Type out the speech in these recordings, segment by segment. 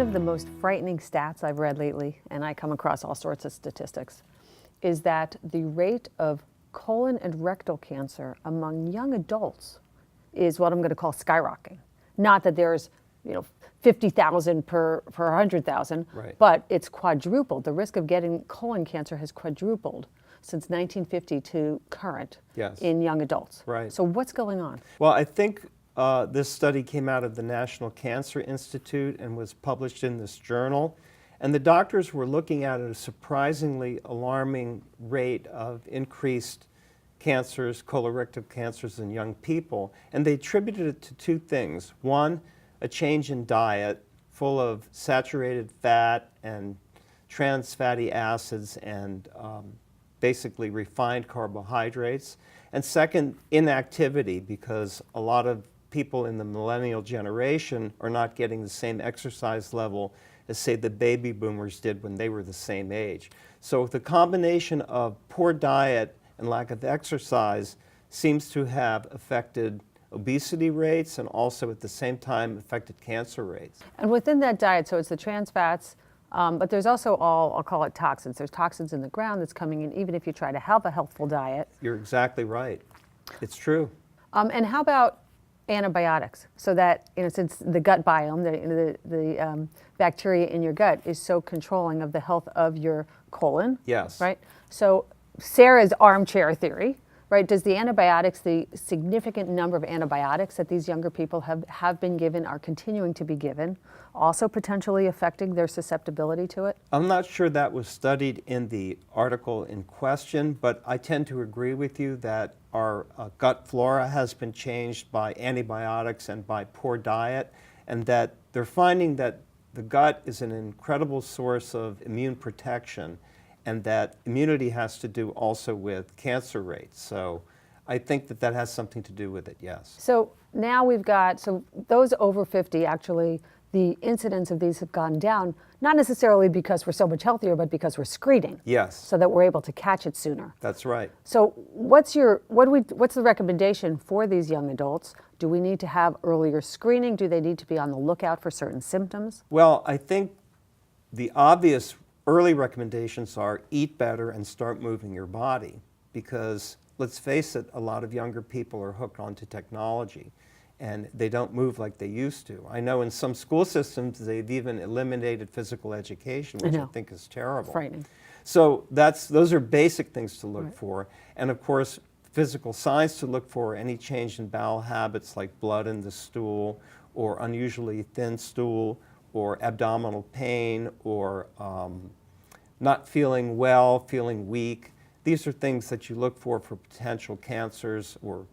of the most frightening stats I've read lately, and I come across all sorts of statistics, is that the rate of colon and rectal cancer among young adults is what I'm going to call skyrocketing. Not that there's, 50,000 per 100,000, right, but it's quadrupled. The risk of getting colon cancer has quadrupled since 1950 to current yes, in young adults. right. So what's going on? Well, I think this study came out of the National Cancer Institute and was published in this journal. And the doctors were looking at a surprisingly alarming rate of increased cancers, colorectal cancers in young people. And they attributed it to two things. One, a change in diet full of saturated fat and trans fatty acids and basically refined carbohydrates. And second, inactivity, because a lot of people in the millennial generation are not getting the same exercise level as, say, the baby boomers did when they were the same age. So the combination of poor diet and lack of exercise seems to have affected obesity rates and also at the same time affected cancer rates. And within that diet, so it's the trans fats, but there's also I'll call it toxins. There's toxins in the ground that's coming in even if you try to have a healthful diet. You're exactly right. It's true. And how about antibiotics? So that, since the gut biome, the bacteria in your gut is so controlling of the health of your colon. Yes. Right? So Sarah's armchair theory, right? Does the antibiotics, the significant number of antibiotics that these younger people have been given, are continuing to be given, also potentially affecting their susceptibility to it? I'm not sure that was studied in the article in question, but I tend to agree with you that our gut flora has been changed by antibiotics and by poor diet, and that they're finding that the gut is an incredible source of immune protection, and that immunity has to do also with cancer rates. So I think that has something to do with it, yes. So now we've got, so those over 50, actually, the incidence of these have gone down, not necessarily because we're so much healthier, but because we're screening. Yes. So that we're able to catch it sooner. That's right. So what's the recommendation for these young adults? Do we need to have earlier screening? Do they need to be on the lookout for certain symptoms? Well, I think the obvious early recommendations are eat better and start moving your body, because let's face it, a lot of younger people are hooked onto technology and they don't move like they used to. I know in some school systems they've even eliminated physical education, which I think is terrible. Frightening. So those are basic things to look for. And of course, physical signs to look for, any change in bowel habits like blood in the stool or unusually thin stool, or abdominal pain, or not feeling well, feeling weak. These are things that you look for potential cancers or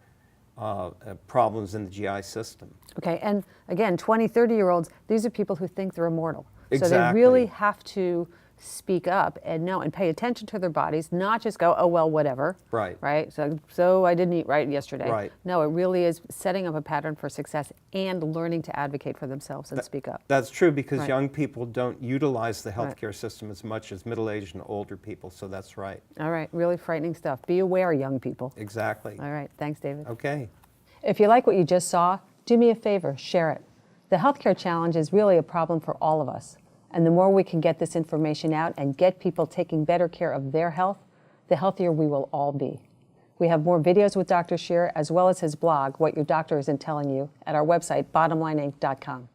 problems in the GI system. Okay, and again, 20, 30-year-olds, these are people who think they're immortal. Exactly. So they really have to speak up and know and pay attention to their bodies, not just go, oh, well, whatever. Right. Right? So I didn't eat right yesterday. Right. No, it really is setting up a pattern for success and learning to advocate for themselves and speak up. That's true, because Right. young people don't utilize the healthcare system as much as middle-aged and older people, so that's right. All right, really frightening stuff. Be aware, young people. Exactly. All right, thanks, David. Okay. If you like what you just saw, do me a favor, share it. The healthcare challenge is really a problem for all of us. And the more we can get this information out and get people taking better care of their health, the healthier we will all be. We have more videos with Dr. Sherer, as well as his blog, What Your Doctor Isn't Telling You, at our website, bottomlineinc.com.